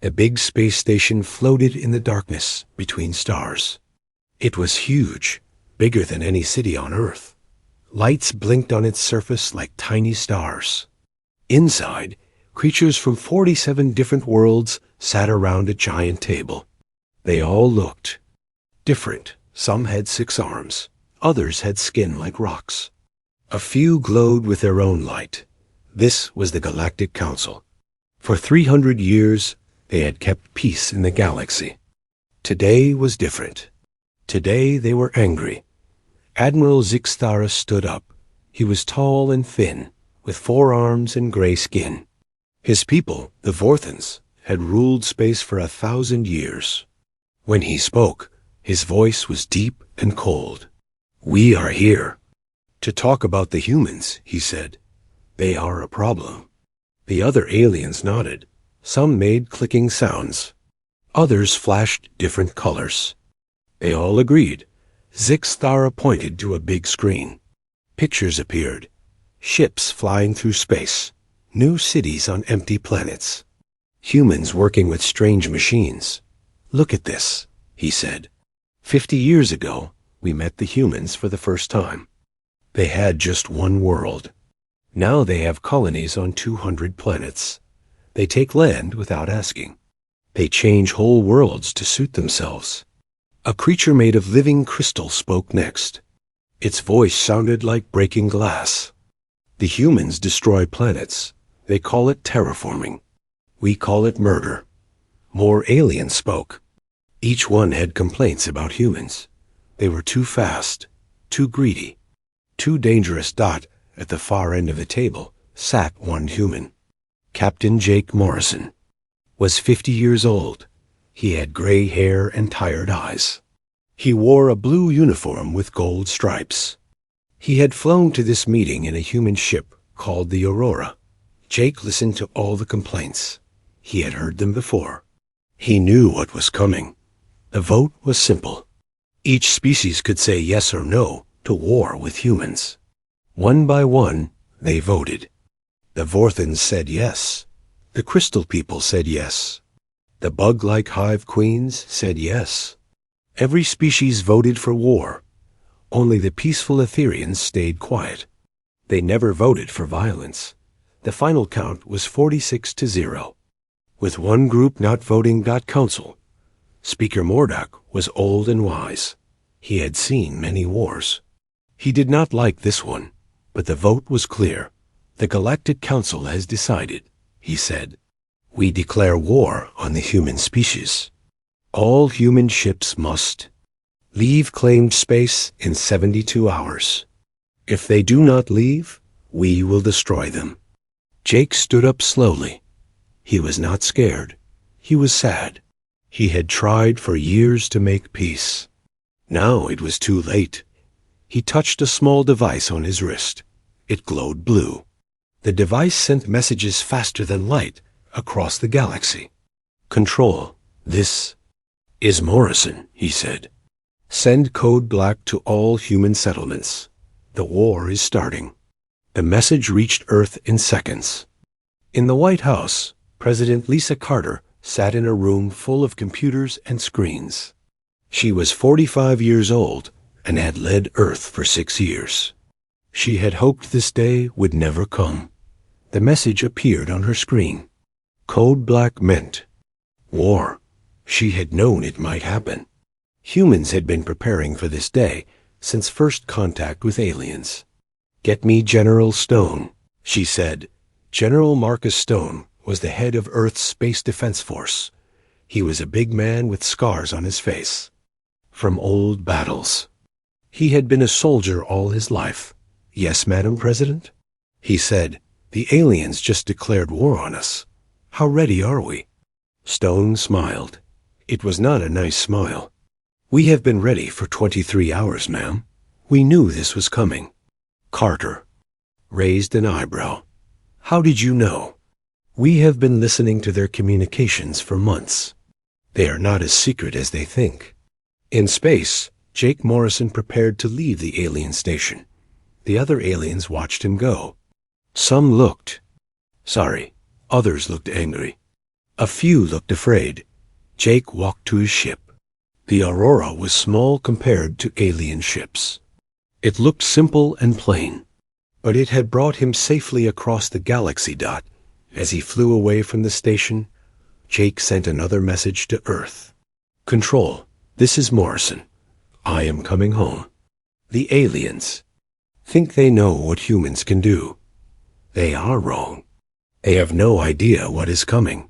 A big space station floated in the darkness between stars. It was huge, bigger than any city on Earth. Lights blinked on its surface like tiny stars. Inside, creatures from 47 different worlds sat around a giant table. They all looked different. Some had 6 arms. Others had skin like rocks. A few glowed with their own light. This was the Galactic Council. For 300 years, they had kept peace in the galaxy. Today was different. Today they were angry. Admiral Zixthara stood up. He was tall and thin, with 4 arms and gray skin. His people, the Vorthans, had ruled space for 1,000 years. When he spoke, his voice was deep and cold. "We are here to talk about the humans," he said. "They are a problem." The other aliens nodded. Some made clicking sounds. Others flashed different colors. They all agreed. Zixthara pointed to a big screen. Pictures appeared. Ships flying through space. New cities on empty planets. Humans working with strange machines. "Look at this," he said. 50 years ago, we met the humans for the first time. They had just one world. Now they have colonies on 200 planets. They take land without asking. They change whole worlds to suit themselves. A creature made of living crystal spoke next. Its voice sounded like breaking glass. "The humans destroy planets. They call it terraforming. We call it murder." More aliens spoke. Each one had complaints about humans. They were too fast, too greedy, too dangerous. At the far end of the table sat one human. Captain Jake Morrison was 50 years old. He had gray hair and tired eyes. He wore a blue uniform with gold stripes. He had flown to this meeting in a human ship called the Aurora. Jake listened to all the complaints. He had heard them before. He knew what was coming. The vote was simple. Each species could say yes or no to war with humans. One by one, they voted. The Vorthans said yes. The Crystal People said yes. The bug-like hive queens said yes. Every species voted for war. Only the peaceful Etherians stayed quiet. They never voted for violence. The final count was 46-0. With one group not voting got counsel. Speaker Mordak was old and wise. He had seen many wars. He did not like this one, but the vote was clear. "The Galactic Council has decided," he said. "We declare war on the human species. All human ships must leave claimed space in 72 hours. If they do not leave, we will destroy them." Jake stood up slowly. He was not scared. He was sad. He had tried for years to make peace. Now it was too late. He touched a small device on his wrist. It glowed blue. The device sent messages faster than light across the galaxy. "Control, this is Morrison," he said. "Send code black to all human settlements. The war is starting." The message reached Earth in seconds. In the White House, President Lisa Carter sat in a room full of computers and screens. She was 45 years old and had led Earth for 6 years. She had hoped this day would never come. The message appeared on her screen. Code black meant war. She had known it might happen. Humans had been preparing for this day since first contact with aliens. "Get me General Stone," she said. General Marcus Stone was the head of Earth's Space Defense Force. He was a big man with scars on his face from old battles. He had been a soldier all his life. "Yes, Madam President?" He said, "The aliens just declared war on us. How ready are we?" Stone smiled. It was not a nice smile. "We have been ready for 23 hours, ma'am. We knew this was coming." Carter raised an eyebrow. "How did you know?" "We have been listening to their communications for months. They are not as secret as they think." In space, Jake Morrison prepared to leave the alien station. The other aliens watched him go. Some looked sorry. Others looked angry. A few looked afraid. Jake walked to his ship. The Aurora was small compared to alien ships. It looked simple and plain, but it had brought him safely across the galaxy. As he flew away from the station, Jake sent another message to Earth. Control, this is Morrison. I am coming home. The aliens think they know what humans can do. They are wrong. They have no idea what is coming.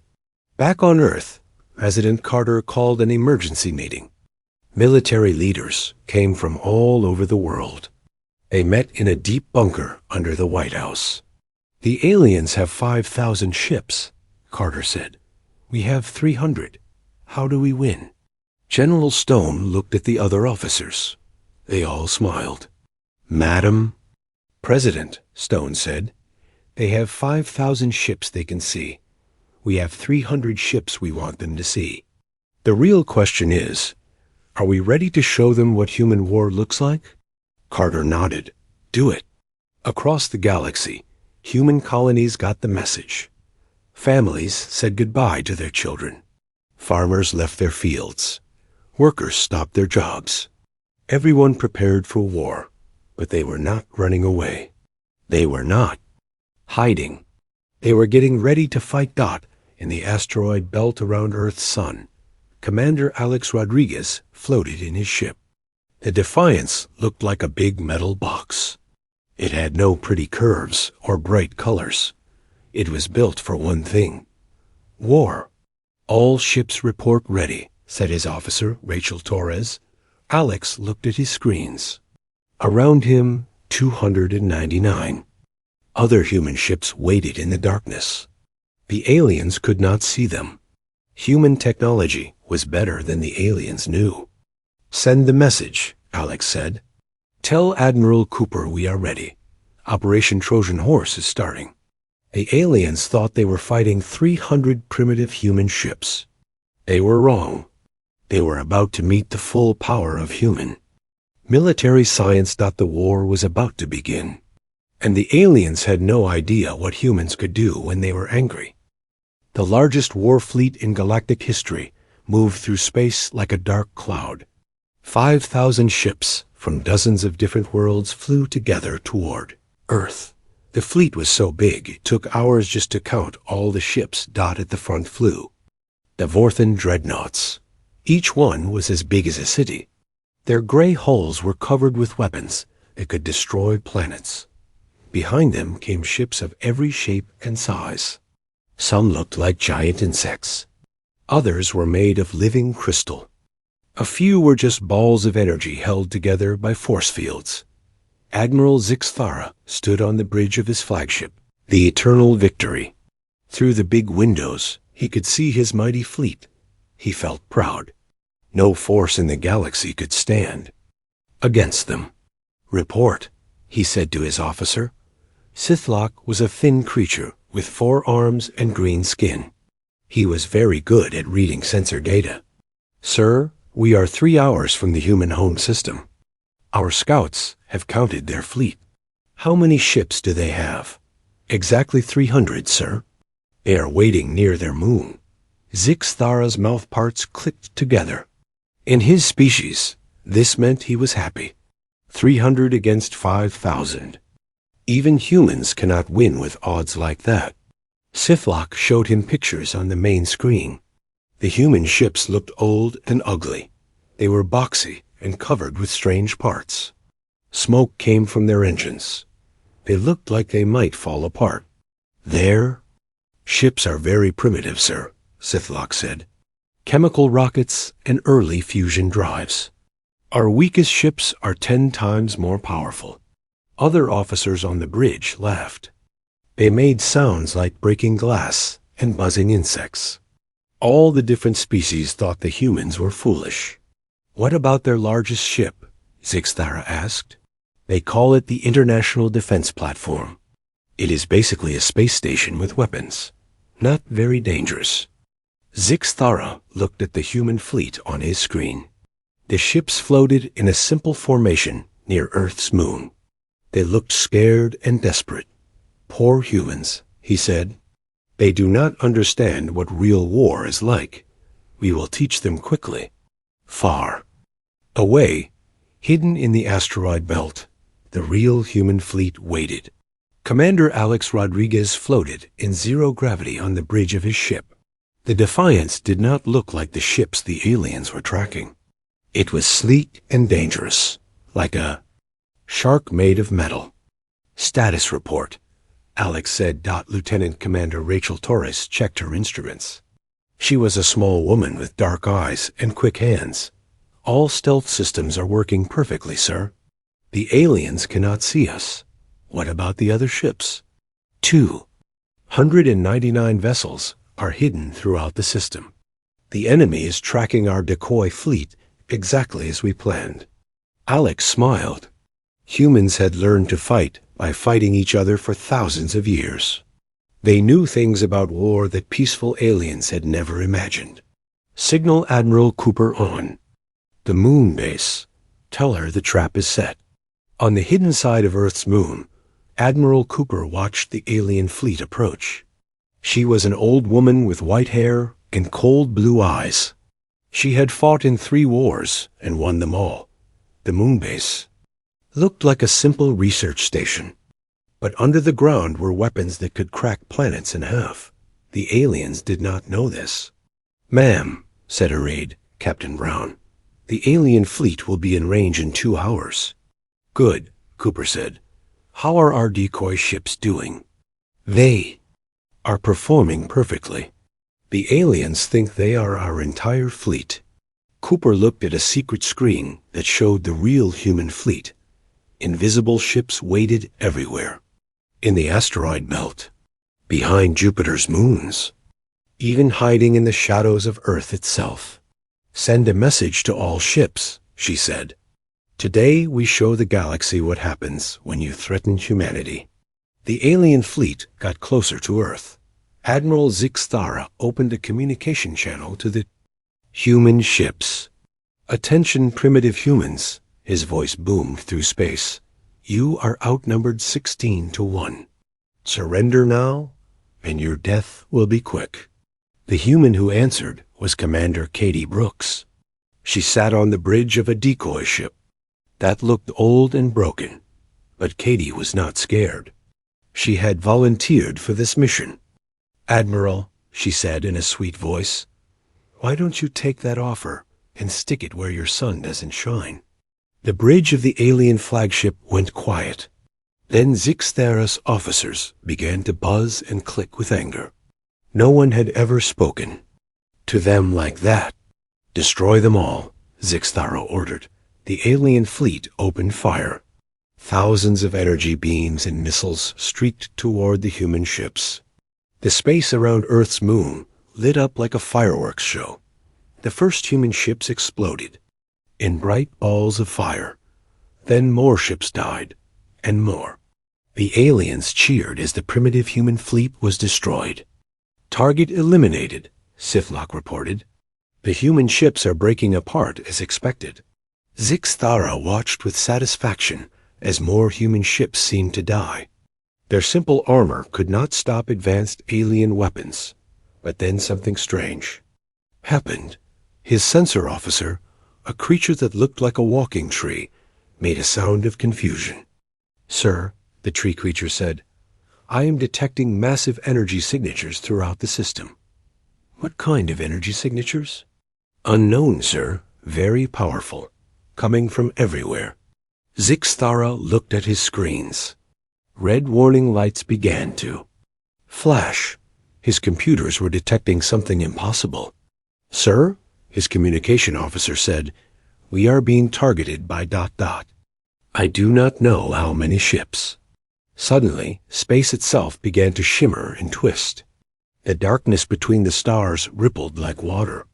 Back on Earth, President Carter called an emergency meeting. Military leaders came from all over the world. They met in a deep bunker under the White House. The aliens have 5,000 ships, Carter said. We have 300. How do we win? General Stone looked at the other officers. They all smiled. Madam, President, Stone said, they have 5,000 ships they can see. We have 300 ships we want them to see. The real question is, are we ready to show them what human war looks like? Carter nodded. Do it. Across the galaxy, human colonies got the message. Families said goodbye to their children. Farmers left their fields. Workers stopped their jobs. Everyone prepared for war, but they were not running away. They were not hiding. They were getting ready to fight in the asteroid belt around Earth's sun. Commander Alex Rodriguez floated in his ship. The Defiance looked like a big metal box. It had no pretty curves or bright colors. It was built for one thing: war. All ships report ready, said his officer, Rachel Torres. Alex looked at his screens. Around him, 299. Other human ships waited in the darkness. The aliens could not see them. Human technology was better than the aliens knew. Send the message, Alex said. Tell Admiral Cooper we are ready. Operation Trojan Horse is starting. The aliens thought they were fighting 300 primitive human ships. They were wrong. They were about to meet the full power of human. Military science thought the war was about to begin, and the aliens had no idea what humans could do when they were angry. The largest war fleet in galactic history moved through space like a dark cloud. 5,000 ships from dozens of different worlds flew together toward Earth. The fleet was so big it took hours just to count all the ships at the front flew. The Vorthan dreadnoughts. Each one was as big as a city. Their gray hulls were covered with weapons that could destroy planets. Behind them came ships of every shape and size. Some looked like giant insects. Others were made of living crystal. A few were just balls of energy held together by force fields. Admiral Zixthara stood on the bridge of his flagship, the Eternal Victory. Through the big windows, he could see his mighty fleet. He felt proud. No force in the galaxy could stand against them. Report, he said to his officer. Sithlock was a thin creature with 4 arms and green skin. He was very good at reading sensor data. Sir, we are 3 hours from the human home system. Our scouts have counted their fleet. How many ships do they have? Exactly 300, sir. They are waiting near their moon. Zixthara's mouthparts clicked together. In his species, this meant he was happy. 300 against 5,000. Even humans cannot win with odds like that. Sithlock showed him pictures on the main screen. The human ships looked old and ugly. They were boxy and covered with strange parts. Smoke came from their engines. They looked like they might fall apart. Their ships are very primitive, sir, Sithlock said. Chemical rockets and early fusion drives. Our weakest ships are 10 times more powerful. Other officers on the bridge laughed. They made sounds like breaking glass and buzzing insects. All the different species thought the humans were foolish. What about their largest ship? Zixthara asked. They call it the International Defense Platform. It is basically a space station with weapons. Not very dangerous. Zixthara looked at the human fleet on his screen. The ships floated in a simple formation near Earth's moon. They looked scared and desperate. Poor humans, he said. They do not understand what real war is like. We will teach them quickly. Far away, hidden in the asteroid belt, the real human fleet waited. Commander Alex Rodriguez floated in zero gravity on the bridge of his ship. The Defiance did not look like the ships the aliens were tracking. It was sleek and dangerous, like a shark made of metal. Status report, Alex said. Lieutenant Commander Rachel Torres checked her instruments. She was a small woman with dark eyes and quick hands. All stealth systems are working perfectly, sir. The aliens cannot see us. What about the other ships? 299 vessels are hidden throughout the system. The enemy is tracking our decoy fleet exactly as we planned. Alex smiled. Humans had learned to fight by fighting each other for thousands of years. They knew things about war that peaceful aliens had never imagined. Signal Admiral Cooper on. The moon base. Tell her the trap is set. On the hidden side of Earth's moon, Admiral Cooper watched the alien fleet approach. She was an old woman with white hair and cold blue eyes. She had fought in 3 wars and won them all. The moon base looked like a simple research station, but under the ground were weapons that could crack planets in half. The aliens did not know this. "Ma'am," said her aide, Captain Brown, "the alien fleet will be in range in 2 hours. "Good," Cooper said. "How are our decoy ships doing?" "They are performing perfectly. The aliens think they are our entire fleet." Cooper looked at a secret screen that showed the real human fleet. Invisible ships waited everywhere. In the asteroid belt, behind Jupiter's moons, even hiding in the shadows of Earth itself. "Send a message to all ships," she said. "Today we show the galaxy what happens when you threaten humanity." The alien fleet got closer to Earth. Admiral Zixthara opened a communication channel to the human ships. "Attention, primitive humans," his voice boomed through space. "You are outnumbered 16-1. Surrender now, and your death will be quick." The human who answered was Commander Katie Brooks. She sat on the bridge of a decoy ship that looked old and broken, but Katie was not scared. She had volunteered for this mission. "Admiral," she said in a sweet voice, "why don't you take that offer and stick it where your sun doesn't shine?" The bridge of the alien flagship went quiet. Then Zixthara's officers began to buzz and click with anger. No one had ever spoken to them like that. "Destroy them all," Zixthara ordered. The alien fleet opened fire. Thousands of energy beams and missiles streaked toward the human ships. The space around Earth's moon lit up like a fireworks show. The first human ships exploded in bright balls of fire. Then more ships died, and more. The aliens cheered as the primitive human fleet was destroyed. "Target eliminated," Siflock reported. "The human ships are breaking apart as expected." Zixthara watched with satisfaction as more human ships seemed to die. Their simple armor could not stop advanced alien weapons. But then something strange happened. His sensor officer, a creature that looked like a walking tree, made a sound of confusion. "Sir," the tree creature said, "I am detecting massive energy signatures throughout the system." "What kind of energy signatures?" "Unknown, sir. Very powerful. Coming from everywhere." Zixthara looked at his screens. Red warning lights began to flash. His computers were detecting something impossible. "Sir," his communication officer said, "we are being targeted by ... I do not know how many ships." Suddenly, space itself began to shimmer and twist. The darkness between the stars rippled like water.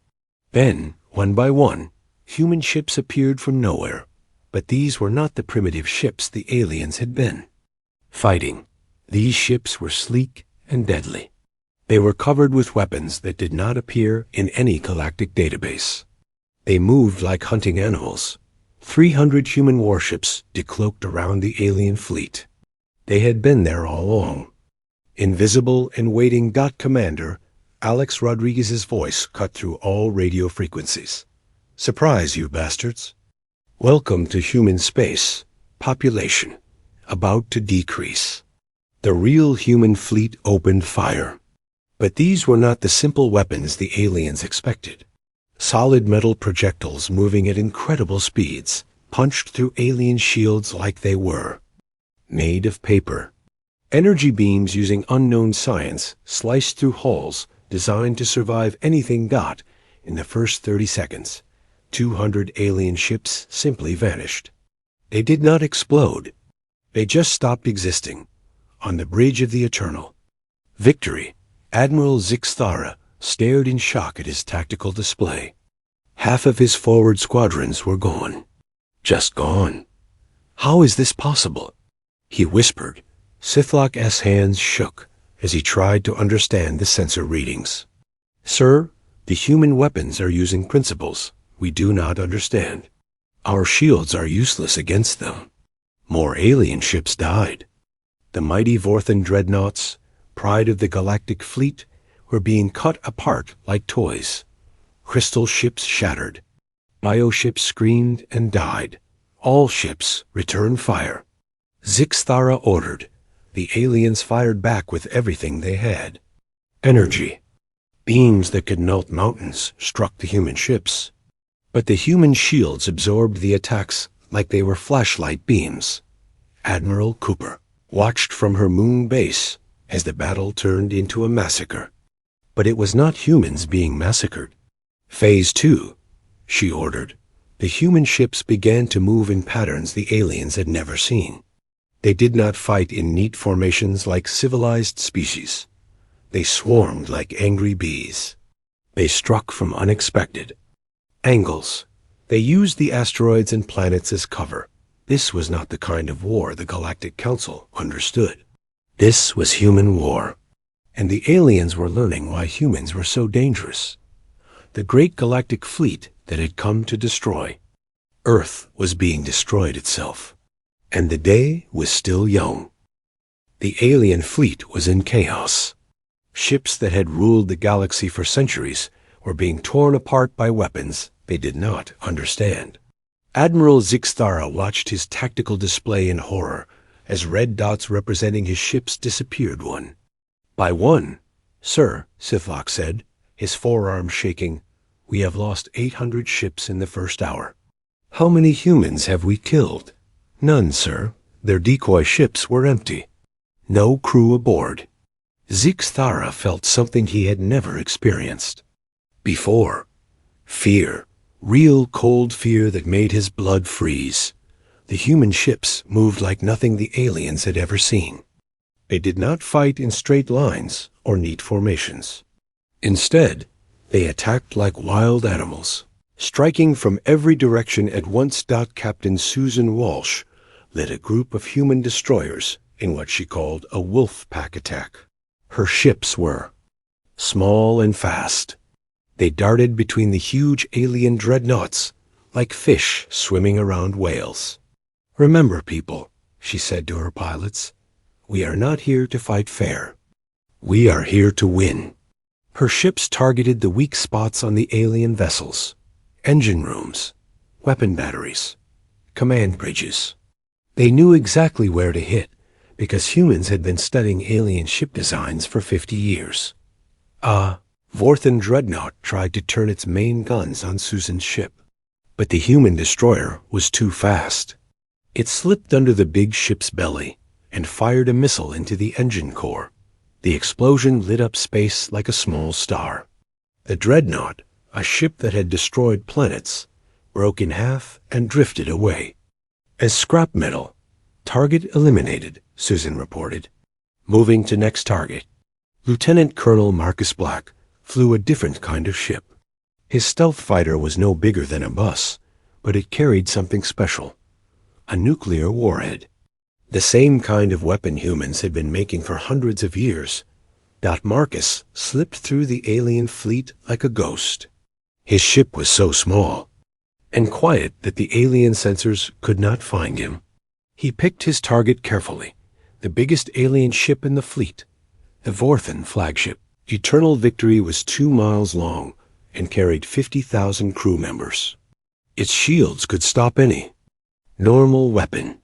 Then, one by one, human ships appeared from nowhere. But these were not the primitive ships the aliens had been fighting. These ships were sleek and deadly. They were covered with weapons that did not appear in any galactic database. They moved like hunting animals. 300 human warships decloaked around the alien fleet. They had been there all along. Invisible and waiting Commander, Alex Rodriguez's voice cut through all radio frequencies. Surprise, you bastards. Welcome to human space. Population about to decrease. The real human fleet opened fire. But these were not the simple weapons the aliens expected. Solid metal projectiles moving at incredible speeds punched through alien shields like they were made of paper. Energy beams using unknown science sliced through hulls designed to survive anything got. In the first 30 seconds, 200 alien ships simply vanished. They did not explode. They just stopped existing. On the bridge of the Eternal. Victory. Admiral Zixthara stared in shock at his tactical display. Half of his forward squadrons were gone. Just gone. How is this possible? He whispered. Sithlock's hands shook as he tried to understand the sensor readings. Sir, the human weapons are using principles we do not understand. Our shields are useless against them. More alien ships died. The mighty Vorthan dreadnoughts, pride of the galactic fleet, were being cut apart like toys. Crystal ships shattered. Bioships screamed and died. All ships returned fire. Zixthara ordered. The aliens fired back with everything they had. Energy. Beams that could melt mountains struck the human ships. But the human shields absorbed the attacks like they were flashlight beams. Admiral Cooper watched from her moon base as the battle turned into a massacre. But it was not humans being massacred. Phase 2, she ordered. The human ships began to move in patterns the aliens had never seen. They did not fight in neat formations like civilized species. They swarmed like angry bees. They struck from unexpected angles. They used the asteroids and planets as cover. This was not the kind of war the Galactic Council understood. This was human war. And the aliens were learning why humans were so dangerous. The great galactic fleet that had come to destroy. Earth was being destroyed itself. And the day was still young. The alien fleet was in chaos. Ships that had ruled the galaxy for centuries were being torn apart by weapons they did not understand. Admiral Zixthara watched his tactical display in horror as red dots representing his ships disappeared one by one. Sir, Sithlock said, his forearm shaking, we have lost 800 ships in the first hour. How many humans have we killed? None, sir. Their decoy ships were empty. No crew aboard. Zixthara felt something he had never experienced before. Fear. Real cold fear that made his blood freeze. The human ships moved like nothing the aliens had ever seen. They did not fight in straight lines or neat formations. Instead, they attacked like wild animals, striking from every direction at once. Captain Susan Walsh led a group of human destroyers in what she called a wolf pack attack. Her ships were small and fast. They darted between the huge alien dreadnoughts like fish swimming around whales. Remember, people, she said to her pilots, we are not here to fight fair. We are here to win. Her ships targeted the weak spots on the alien vessels, engine rooms, weapon batteries, command bridges. They knew exactly where to hit because humans had been studying alien ship designs for 50 years. Vorthan dreadnought tried to turn its main guns on Susan's ship, but the human destroyer was too fast. It slipped under the big ship's belly and fired a missile into the engine core. The explosion lit up space like a small star. The dreadnought, a ship that had destroyed planets, broke in half and drifted away. As scrap metal, target eliminated, Susan reported. Moving to next target. Lieutenant Colonel Marcus Black flew a different kind of ship. His stealth fighter was no bigger than a bus, but it carried something special. A nuclear warhead. The same kind of weapon humans had been making for hundreds of years. Marcus slipped through the alien fleet like a ghost. His ship was so small and quiet that the alien sensors could not find him. He picked his target carefully, the biggest alien ship in the fleet, The Vorthan flagship, Eternal Victory, was 2 miles long and carried 50,000 crew members. Its shields could stop any normal weapon.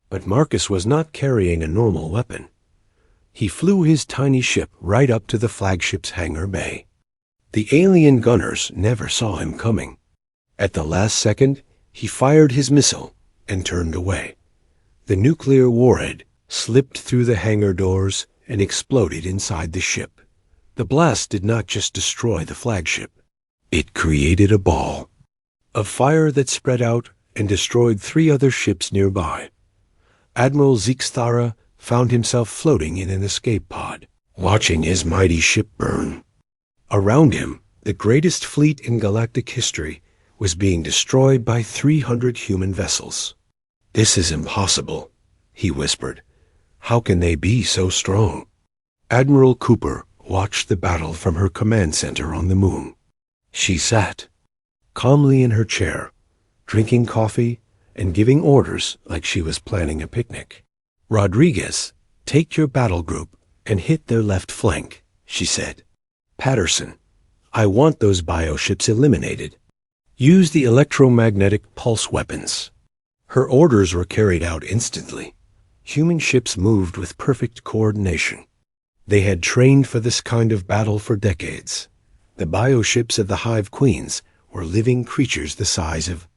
But Marcus was not carrying a normal weapon. He flew his tiny ship right up to the flagship's hangar bay. The alien gunners never saw him coming. At the last second, he fired his missile and turned away. The nuclear warhead slipped through the hangar doors and exploded inside the ship. The blast did not just destroy the flagship. It created a ball of fire that spread out and destroyed 3 other ships nearby. Admiral Zixthara found himself floating in an escape pod, watching his mighty ship burn. Around him, the greatest fleet in galactic history was being destroyed by 300 human vessels. "This is impossible," he whispered. "How can they be so strong?" Admiral Cooper watched the battle from her command center on the moon. She sat calmly in her chair, drinking coffee and giving orders like she was planning a picnic. "Rodriguez, take your battle group and hit their left flank," she said. "Patterson, I want those bioships eliminated. Use the electromagnetic pulse weapons." Her orders were carried out instantly. Human ships moved with perfect coordination. They had trained for this kind of battle for decades. The bioships of the Hive Queens were living creatures the size of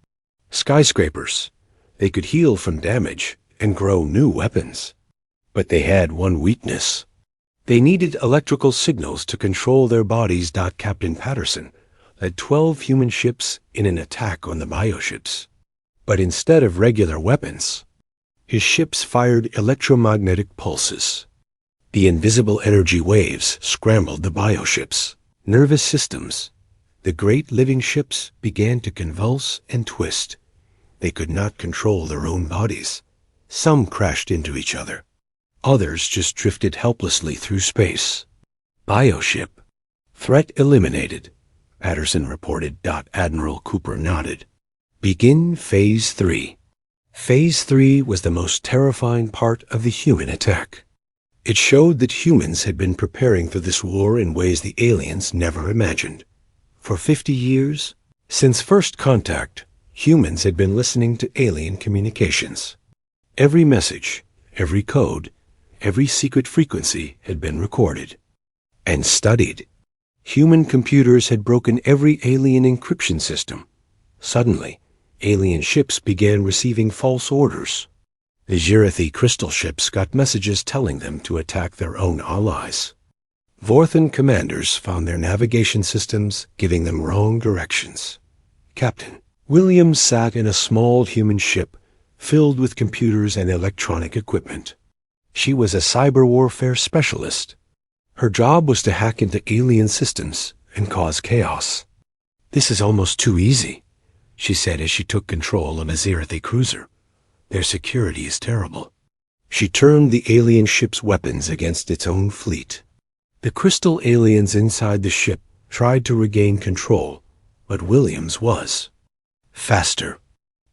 skyscrapers. They could heal from damage and grow new weapons. But they had one weakness. They needed electrical signals to control their bodies. Captain Patterson led 12 human ships in an attack on the bioships. But instead of regular weapons, his ships fired electromagnetic pulses. The invisible energy waves scrambled the bioships' nervous systems. The great living ships began to convulse and twist. They could not control their own bodies. Some crashed into each other. Others just drifted helplessly through space. "Bioship. Threat eliminated," Patterson reported. Admiral Cooper nodded. "Begin Phase 3. Phase 3 was the most terrifying part of the human attack. It showed that humans had been preparing for this war in ways the aliens never imagined. For 50 years, since first contact, humans had been listening to alien communications. Every message, every code, every secret frequency had been recorded and studied. Human computers had broken every alien encryption system. Suddenly, alien ships began receiving false orders. The Zirathi crystal ships got messages telling them to attack their own allies. Vorthan commanders found their navigation systems giving them wrong directions. Captain Williams sat in a small human ship filled with computers and electronic equipment. She was a cyber warfare specialist. Her job was to hack into alien systems and cause chaos. "This is almost too easy," she said as she took control of a Zirathi cruiser. "Their security is terrible." She turned the alien ship's weapons against its own fleet. The crystal aliens inside the ship tried to regain control, but Williams was faster.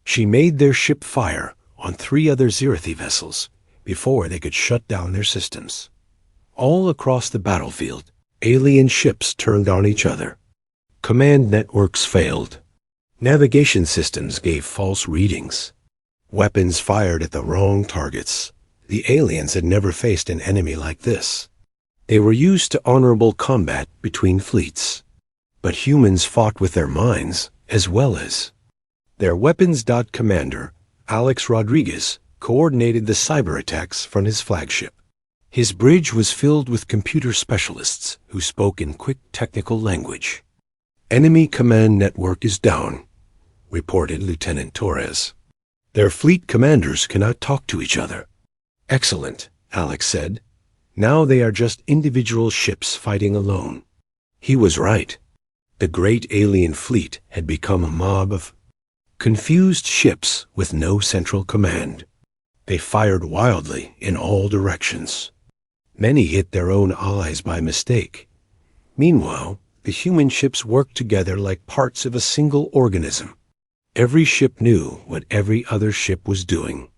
She made their ship fire on 3 other Zirathi vessels before they could shut down their systems. All across the battlefield, alien ships turned on each other. Command networks failed. Navigation systems gave false readings. Weapons fired at the wrong targets. The aliens had never faced an enemy like this. They were used to honorable combat between fleets. But humans fought with their minds as well as their weapons. Commander Alex Rodriguez coordinated the cyber attacks from his flagship. His bridge was filled with computer specialists who spoke in quick technical language. "Enemy command network is down," reported Lieutenant Torres. "Their fleet commanders cannot talk to each other." "Excellent," Alex said. "Now they are just individual ships fighting alone." He was right. The great alien fleet had become a mob of confused ships with no central command. They fired wildly in all directions. Many hit their own allies by mistake. Meanwhile, the human ships worked together like parts of a single organism. Every ship knew what every other ship was doing.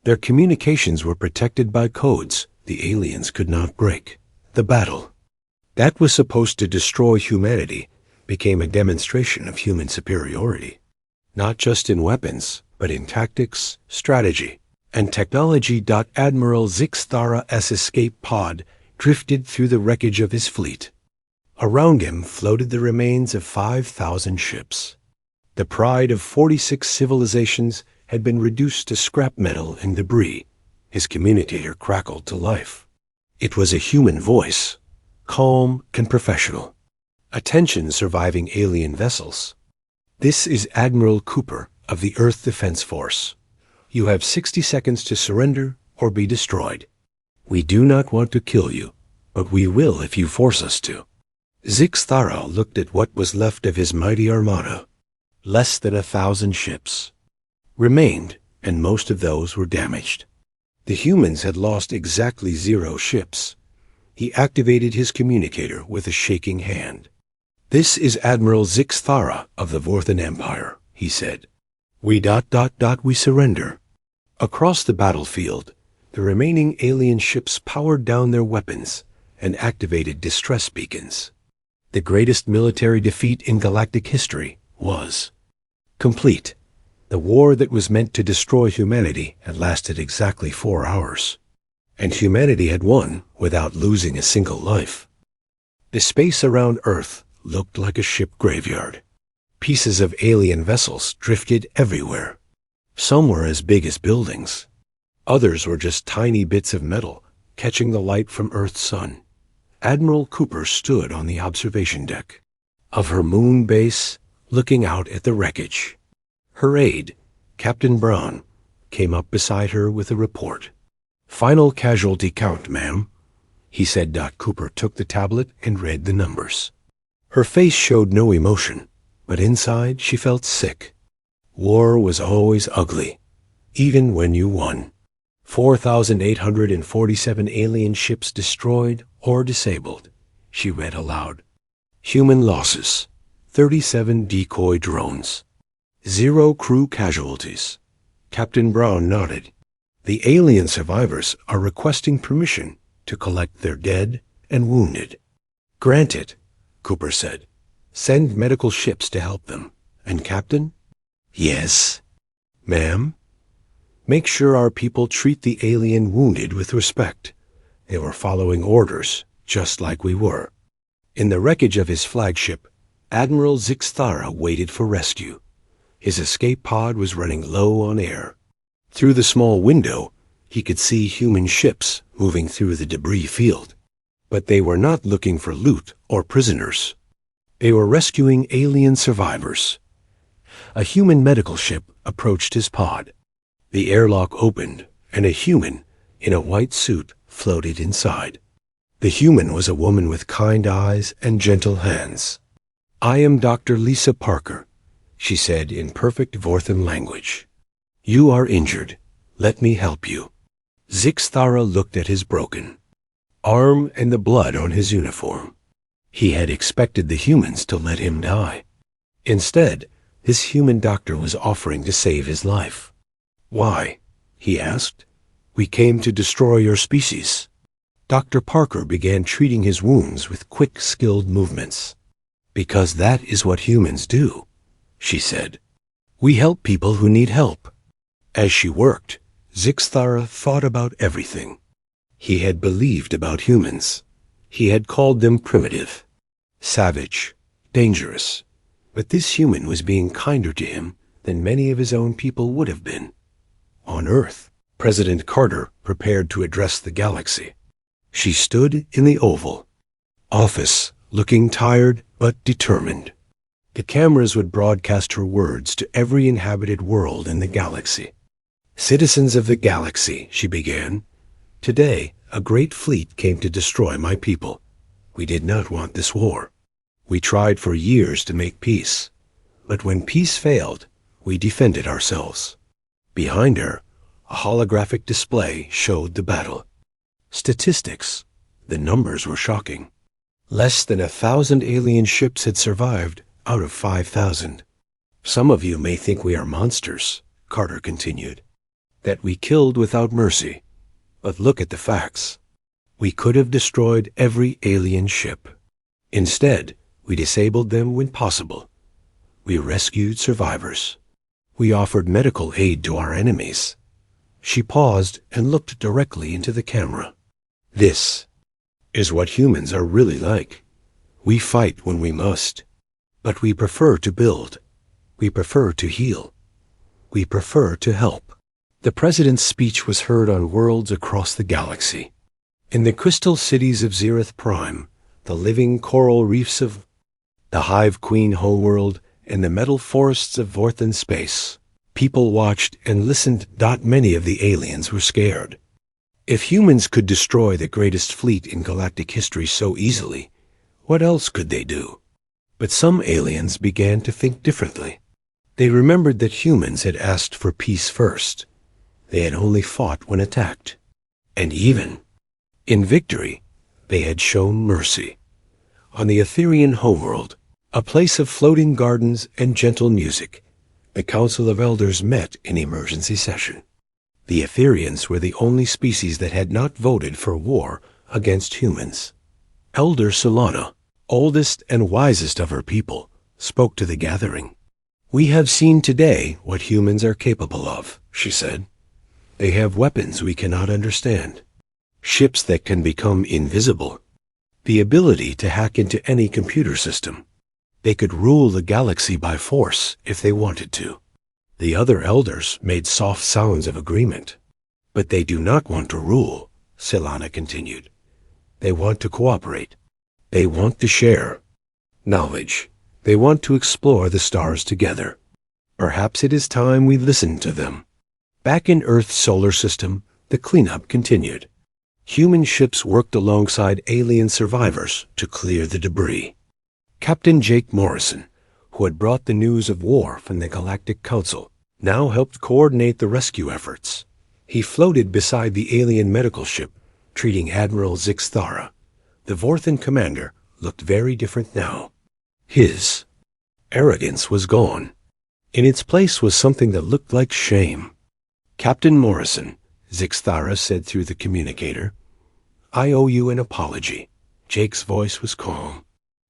Their communications were protected by codes the aliens could not break. The battle that was supposed to destroy humanity became a demonstration of human superiority, not just in weapons, but in tactics, strategy, and technology. Admiral Zixthara's escape pod drifted through the wreckage of his fleet. Around him floated the remains of 5,000 ships. The pride of 46 civilizations had been reduced to scrap metal and debris. His communicator crackled to life. It was a human voice, calm and professional. Attention, surviving alien vessels. This is Admiral Cooper of the Earth Defense Force. You have 60 seconds to surrender or be destroyed. We do not want to kill you, but we will if you force us to. Zixthara looked at what was left of his mighty armada. Less than 1,000 ships remained, and most of those were damaged. The humans had lost exactly 0 ships. He activated his communicator with a shaking hand. This is Admiral Zixthara of the Vorthan Empire, he said. We surrender. Across the battlefield, the remaining alien ships powered down their weapons and activated distress beacons. The greatest military defeat in galactic history was complete. The war that was meant to destroy humanity had lasted exactly 4 hours, and humanity had won without losing a single life. The space around Earth looked like a ship graveyard. Pieces of alien vessels drifted everywhere. Some were as big as buildings. Others were just tiny bits of metal catching the light from Earth's sun. Admiral Cooper stood on the observation deck of her moon base, looking out at the wreckage. Her aide, Captain Brown, came up beside her with a report. Final casualty count, ma'am, he said. Cooper took the tablet and read the numbers. Her face showed no emotion, but inside she felt sick. War was always ugly, even when you won. 4,847 alien ships destroyed or disabled, she read aloud. Human losses, 37 decoy drones. 0 crew casualties. Captain Brown nodded. The alien survivors are requesting permission to collect their dead and wounded. Granted, Cooper said. Send medical ships to help them. And Captain? Yes. Ma'am? Make sure our people treat the alien wounded with respect. They were following orders, just like we were. In the wreckage of his flagship, Admiral Zixthara waited for rescue. His escape pod was running low on air. Through the small window, he could see human ships moving through the debris field. But they were not looking for loot or prisoners. They were rescuing alien survivors. A human medical ship approached his pod. The airlock opened, and a human in a white suit floated inside. The human was a woman with kind eyes and gentle hands. I am Dr. Lisa Parker, she said in perfect Vorthan language. You are injured. Let me help you. Zixthara looked at his broken arm and the blood on his uniform. He had expected the humans to let him die. Instead, this human doctor was offering to save his life. Why? He asked. We came to destroy your species. Dr. Parker began treating his wounds with quick, skilled movements. Because that is what humans do, she said. We help people who need help. As she worked, Zixthara thought about everything he had believed about humans. He had called them primitive, savage, dangerous. But this human was being kinder to him than many of his own people would have been. On Earth, President Carter prepared to address the galaxy. She stood in the Oval Office, looking tired but determined. The cameras would broadcast her words to every inhabited world in the galaxy. Citizens of the galaxy, she began, today a great fleet came to destroy my people. We did not want this war. We tried for years to make peace, but when peace failed, we defended ourselves. Behind her, a holographic display showed the battle. Statistics. The numbers were shocking. Less than 1,000 alien ships had survived out of 5,000. Some of you may think we are monsters, Carter continued, that we killed without mercy. But look at the facts. We could have destroyed every alien ship. Instead, we disabled them when possible. We rescued survivors. We offered medical aid to our enemies. She paused and looked directly into the camera. This is what humans are really like. We fight when we must, but we prefer to build. We prefer to heal. We prefer to help. The president's speech was heard on worlds across the galaxy. In the crystal cities of Zereth Prime, the living coral reefs of the Hive Queen Homeworld, and the metal forests of Vorthan space, people watched and listened. Many of the aliens were scared. If humans could destroy the greatest fleet in galactic history so easily, what else could they do? But some aliens began to think differently. They remembered that humans had asked for peace first. They had only fought when attacked. And even in victory, they had shown mercy. On the Etherian homeworld, a place of floating gardens and gentle music, the Council of Elders met in emergency session. The Etherians were the only species that had not voted for war against humans. Elder Solana, oldest and wisest of her people, spoke to the gathering. "We have seen today what humans are capable of," she said. "They have weapons we cannot understand, ships that can become invisible, the ability to hack into any computer system. They could rule the galaxy by force if they wanted to." The other elders made soft sounds of agreement. "But they do not want to rule," Solana continued. "They want to cooperate. They want to share knowledge. They want to explore the stars together. Perhaps it is time we listen to them." Back in Earth's solar system, the cleanup continued. Human ships worked alongside alien survivors to clear the debris. Captain Jake Morrison, who had brought the news of war from the Galactic Council, now helped coordinate the rescue efforts. He floated beside the alien medical ship, treating Admiral Zixthara. The Vorthan commander looked very different now. His arrogance was gone. In its place was something that looked like shame. "Captain Morrison," Zixthara said through the communicator, "I owe you an apology." Jake's voice was calm.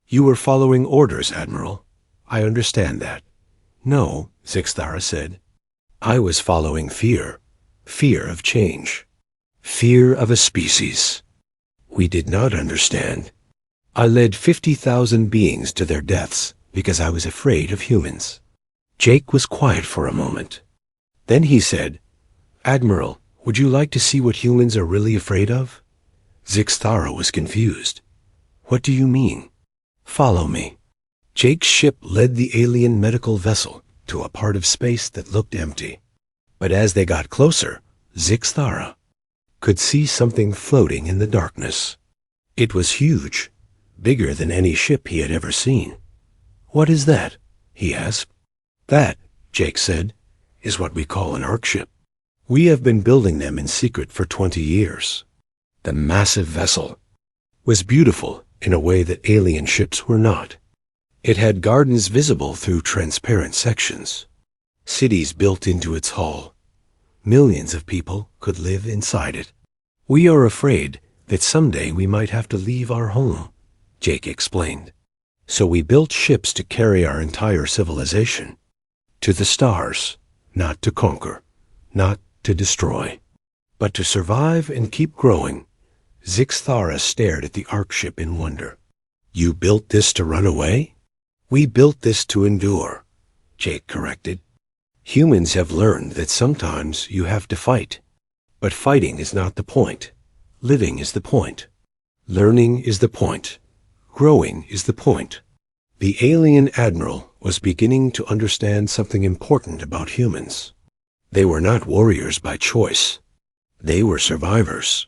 "You were following orders, Admiral. I understand that." "No," Zixthara said. "I was following fear. Fear of change. Fear of a species we did not understand. I led 50,000 beings to their deaths because I was afraid of humans." Jake was quiet for a moment. Then he said, "Admiral, would you like to see what humans are really afraid of?" Zixthara was confused. "What do you mean?" "Follow me." Jake's ship led the alien medical vessel to a part of space that looked empty. But as they got closer, Zixthara could see something floating in the darkness. It was huge, bigger than any ship he had ever seen. "What is that?" he asked. "That," Jake said, "is what we call an arc ship. We have been building them in secret for 20 years. The massive vessel was beautiful in a way that alien ships were not. It had gardens visible through transparent sections, cities built into its hull. Millions of people could live inside it. We are afraid that someday we might have to leave our home," Jake explained. "So we built ships to carry our entire civilization to the stars, not to conquer, not to destroy, but to survive and keep growing." Zixthara stared at the arc ship in wonder. "You built this to run away?" "We built this to endure," Jake corrected. "Humans have learned that sometimes you have to fight. But fighting is not the point. Living is the point. Learning is the point. Growing is the point." The alien admiral was beginning to understand something important about humans. They were not warriors by choice. They were survivors.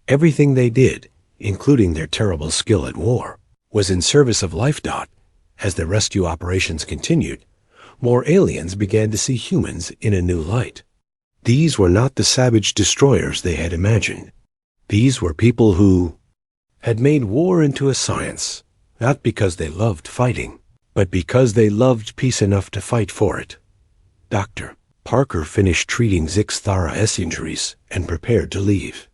Everything they did, including their terrible skill at war, was in service of life. As the rescue operations continued, more aliens began to see humans in a new light. These were not the savage destroyers they had imagined. These were people who had made war into a science, not because they loved fighting, but because they loved peace enough to fight for it. Dr. Parker finished treating Zixthara's injuries and prepared to leave.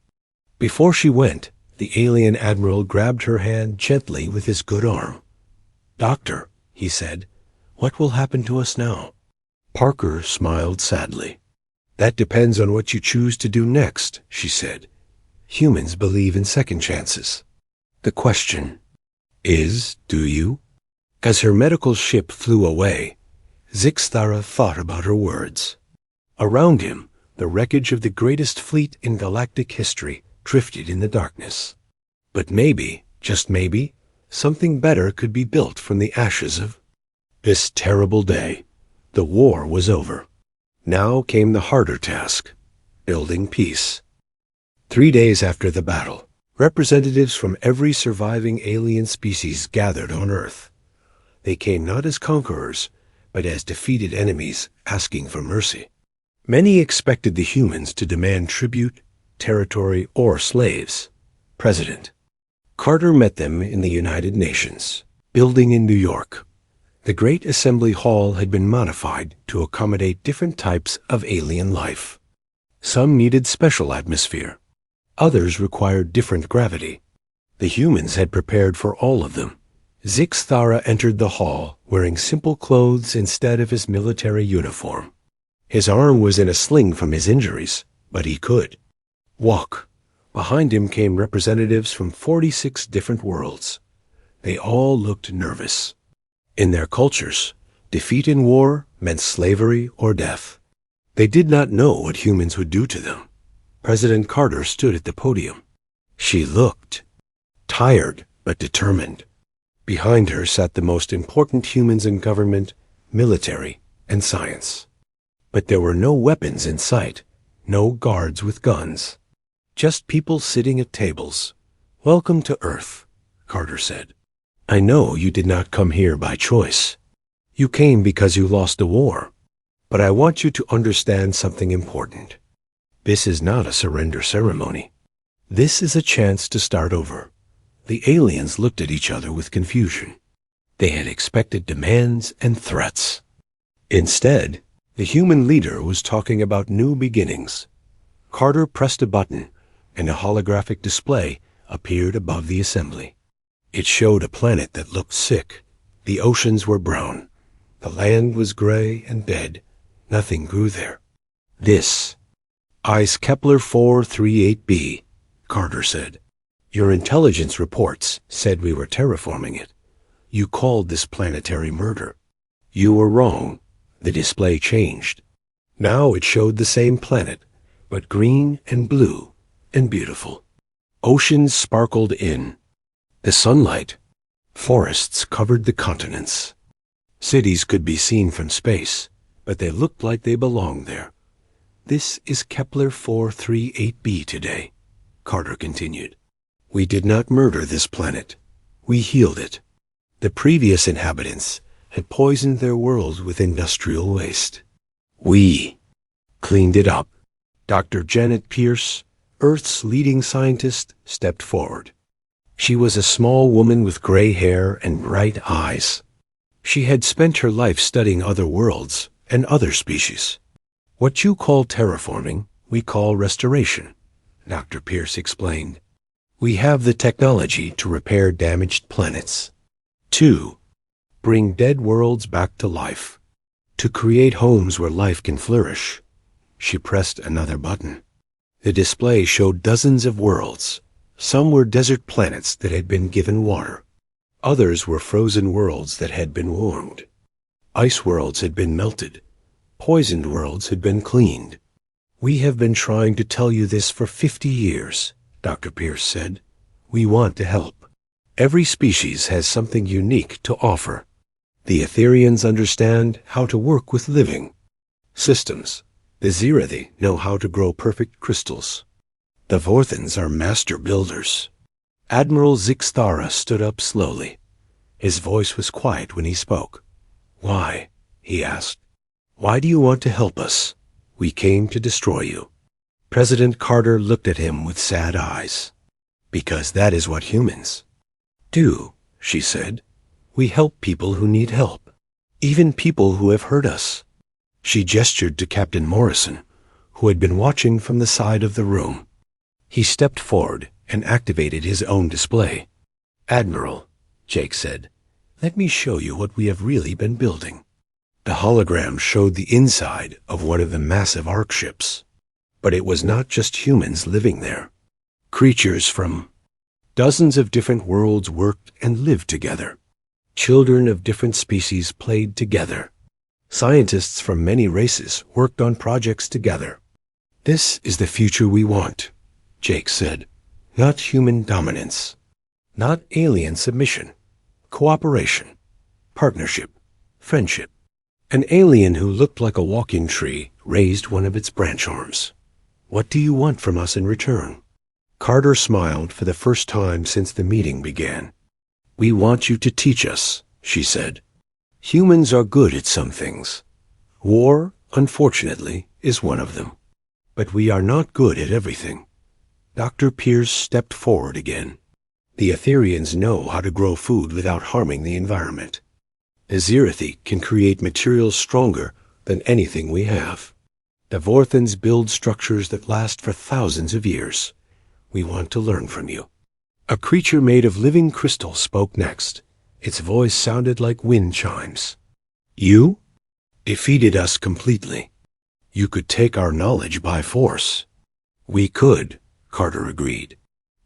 Before she went, The alien admiral grabbed her hand gently with his good arm. "Doctor," he said, "what will happen to us now?" Parker smiled sadly. "That depends on what you choose to do next," she said. "Humans believe in second chances. The question is, do you?" As her medical ship flew away, Zixthara thought about her words. Around him, the wreckage of the greatest fleet in galactic history drifted in the darkness. But maybe, just maybe, something better could be built from the ashes of this terrible day. The war was over. Now came the harder task, building peace. 3 days after the battle, representatives from every surviving alien species gathered on Earth. They came not as conquerors, but as defeated enemies asking for mercy. Many expected the humans to demand tribute, territory, or slaves. President Carter met them in the United Nations, building in New York. The Great Assembly Hall had been modified to accommodate different types of alien life. Some needed special atmosphere. Others required different gravity. The humans had prepared for all of them. Zixthara entered the hall wearing simple clothes instead of his military uniform. His arm was in a sling from his injuries, but he could walk. Behind him came representatives from 46 different worlds. They all looked nervous. In their cultures, defeat in war meant slavery or death. They did not know what humans would do to them. President Carter stood at the podium. She looked tired but determined. Behind her sat the most important humans in government, military, and science. But there were no weapons in sight, no guards with guns. Just people sitting at tables. "Welcome to Earth," Carter said. "I know you did not come here by choice. You came because you lost a war. But I want you to understand something important. This is not a surrender ceremony. This is a chance to start over." The aliens looked at each other with confusion. They had expected demands and threats. Instead, the human leader was talking about new beginnings. Carter pressed a button, and a holographic display appeared above the assembly. It showed a planet that looked sick. The oceans were brown. The land was gray and dead. Nothing grew there. "This is Kepler 438b, Carter said. "Your intelligence reports said we were terraforming it. You called this planetary murder. You were wrong. The display changed. Now it showed the same planet, but green and blue and beautiful. Oceans sparkled in the sunlight. Forests covered the continents. Cities could be seen from space, but they looked like they belonged there. This is Kepler 438b today," Carter continued. "We did not murder this planet. We healed it. The previous inhabitants had poisoned their world with industrial waste. We cleaned it up." Dr. Janet Pierce, Earth's leading scientist, stepped forward. She was a small woman with gray hair and bright eyes. She had spent her life studying other worlds and other species. "What you call terraforming, we call restoration," Dr. Pierce explained. "We have the technology to repair damaged planets, to bring dead worlds back to life, to create homes where life can flourish." She pressed another button. The display showed dozens of worlds. Some were desert planets that had been given water. Others were frozen worlds that had been warmed. Ice worlds had been melted. Poisoned worlds had been cleaned. "We have been trying to tell you this for 50 years, Dr. Pierce said. "We want to help. Every species has something unique to offer. The Etherians understand how to work with living systems. The Zirathi know how to grow perfect crystals. The Vorthans are master builders." Admiral Zixthara stood up slowly. His voice was quiet when he spoke. "Why?" he asked. "Why do you want to help us? We came to destroy you." President Carter looked at him with sad eyes. "Because that is what humans do," she said. "We help people who need help, even people who have hurt us." She gestured to Captain Morrison, who had been watching from the side of the room. He stepped forward, and activated his own display. "Admiral," Jake said, "let me show you what we have really been building." The hologram showed the inside of one of the massive Ark ships. But it was not just humans living there. Creatures from dozens of different worlds worked and lived together. Children of different species played together. Scientists from many races worked on projects together. "This is the future we want," Jake said. "Not human dominance. Not alien submission. Cooperation. Partnership. Friendship." An alien who looked like a walking tree raised one of its branch arms. "What do you want from us in return?" Carter smiled for the first time since the meeting began. "We want you to teach us," she said. "Humans are good at some things. War, unfortunately, is one of them. But we are not good at everything." Dr. Pierce stepped forward again. "The Etherians know how to grow food without harming the environment. Azirathi can create materials stronger than anything we have. The Vorthans build structures that last for thousands of years. We want to learn from you." A creature made of living crystal spoke next. Its voice sounded like wind chimes. "You defeated us completely. You could take our knowledge by force." "We could," Carter agreed.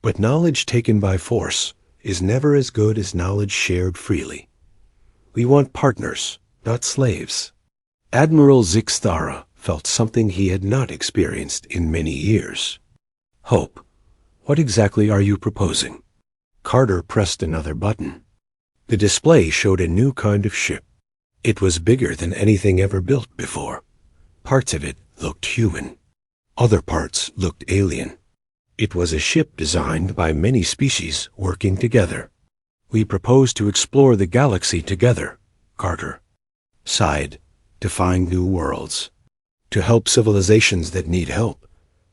"But knowledge taken by force is never as good as knowledge shared freely. We want partners, not slaves." Admiral Zixthara felt something he had not experienced in many years. "Hope, what exactly are you proposing?" Carter pressed another button. The display showed a new kind of ship. It was bigger than anything ever built before. Parts of it looked human. Other parts looked alien. It was a ship designed by many species working together. "We propose to explore the galaxy together," Carter sighed, "to find new worlds, to help civilizations that need help,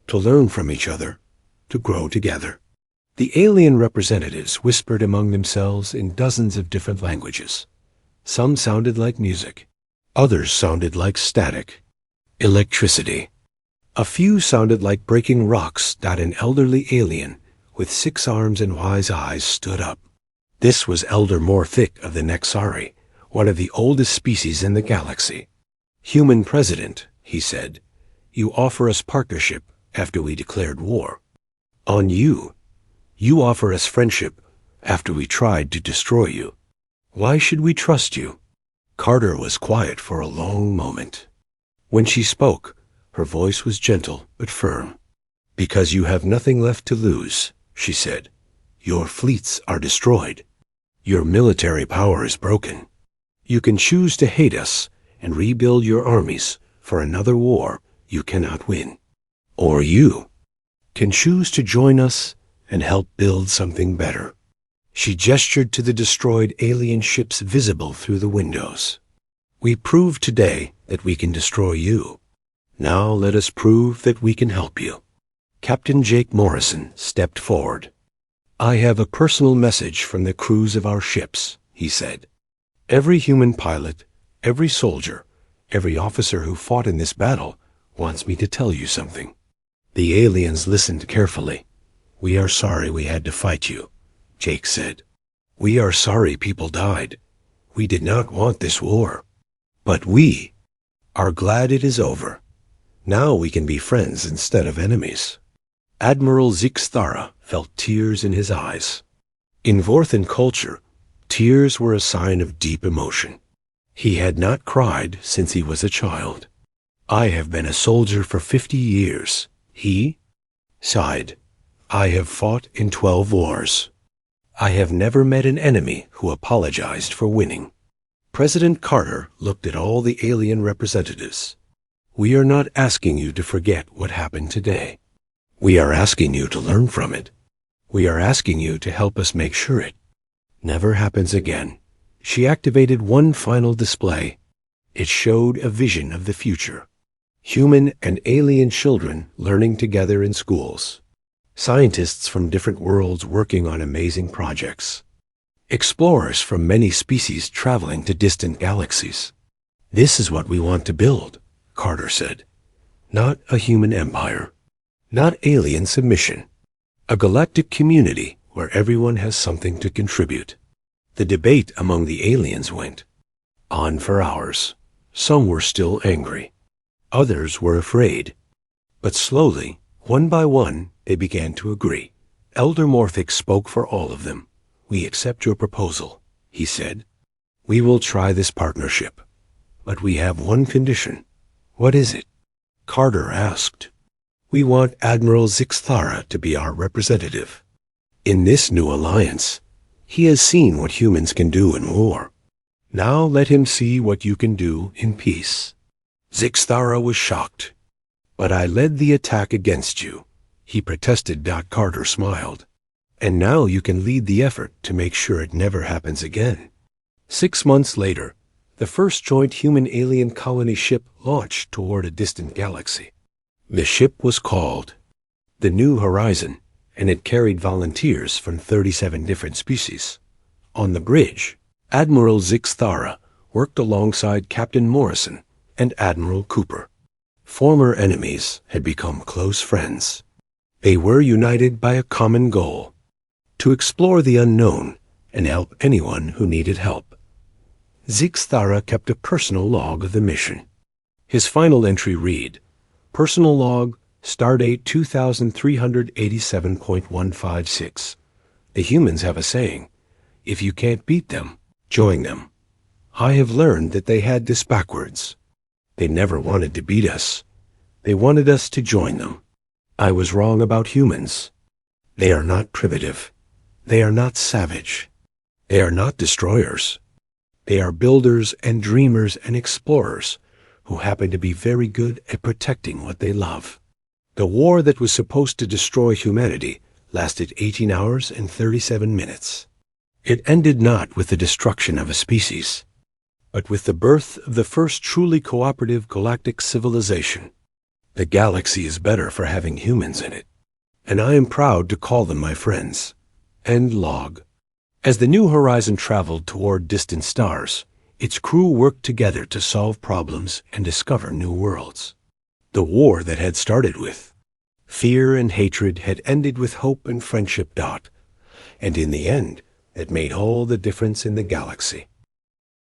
to learn from each other, to grow together." The alien representatives whispered among themselves in dozens of different languages. Some sounded like music. Others sounded like static. Electricity. A few sounded like breaking rocks. An elderly alien with 6 arms and wise eyes stood up. This was Elder Morthic of the Nexari, one of the oldest species in the galaxy. "Human President," he said, "you offer us partnership after we declared war. On you. You offer us friendship after we tried to destroy you. Why should we trust you?" Carter was quiet for a long moment. When she spoke, her voice was gentle but firm. "Because you have nothing left to lose," she said. "Your fleets are destroyed. Your military power is broken. You can choose to hate us and rebuild your armies for another war you cannot win. Or you can choose to join us and help build something better." She gestured to the destroyed alien ships visible through the windows. "We proved today that we can destroy you. Now let us prove that we can help you." Captain Jake Morrison stepped forward. "I have a personal message from the crews of our ships," he said. "Every human pilot, every soldier, every officer who fought in this battle wants me to tell you something." The aliens listened carefully. "We are sorry we had to fight you," Jake said. "We are sorry people died. We did not want this war. But we are glad it is over. Now we can be friends instead of enemies." Admiral Zixthara felt tears in his eyes. In Vorthan culture, tears were a sign of deep emotion. He had not cried since he was a child. "I have been a soldier for 50 years, he sighed. "I have fought in 12 wars. I have never met an enemy who apologized for winning." President Carter looked at all the alien representatives. "We are not asking you to forget what happened today. We are asking you to learn from it. We are asking you to help us make sure it never happens again." She activated one final display. It showed a vision of the future. Human and alien children learning together in schools. Scientists from different worlds working on amazing projects. Explorers from many species traveling to distant galaxies. "This is what we want to build," Carter said. "Not a human empire. Not alien submission. A galactic community where everyone has something to contribute. The debate among the aliens went on for hours. Some were still angry. Others were afraid. But slowly, one by one, they began to agree. Elder Morphic spoke for all of them. "We accept your proposal," he said. "We will try this partnership. But we have one condition." "What is it?" Carter asked. "We want Admiral Zixthara to be our representative. In this new alliance, he has seen what humans can do in war. Now let him see what you can do in peace." Zixthara was shocked. "But I led the attack against you," he protested. Carter smiled. "And now you can lead the effort to make sure it never happens again." 6 months later, the first joint human-alien colony ship launched toward a distant galaxy. The ship was called the New Horizon, and it carried volunteers from 37 different species. On the bridge, Admiral Zixthara worked alongside Captain Morrison and Admiral Cooper. Former enemies had become close friends. They were united by a common goal: to explore the unknown and help anyone who needed help. Zixthara kept a personal log of the mission. His final entry read, "Personal log, Stardate 2387.156. The humans have a saying, if you can't beat them, join them. I have learned that they had this backwards. They never wanted to beat us. They wanted us to join them. I was wrong about humans. They are not primitive. They are not savage. They are not destroyers. They are builders and dreamers and explorers who happen to be very good at protecting what they love." The war that was supposed to destroy humanity lasted 18 hours and 37 minutes. It ended not with the destruction of a species, but with the birth of the first truly cooperative galactic civilization. The galaxy is better for having humans in it, and I am proud to call them my friends. End log. As the New Horizon traveled toward distant stars, its crew worked together to solve problems and discover new worlds. The war that had started with fear and hatred had ended with hope and friendship. And in the end, it made all the difference in the galaxy.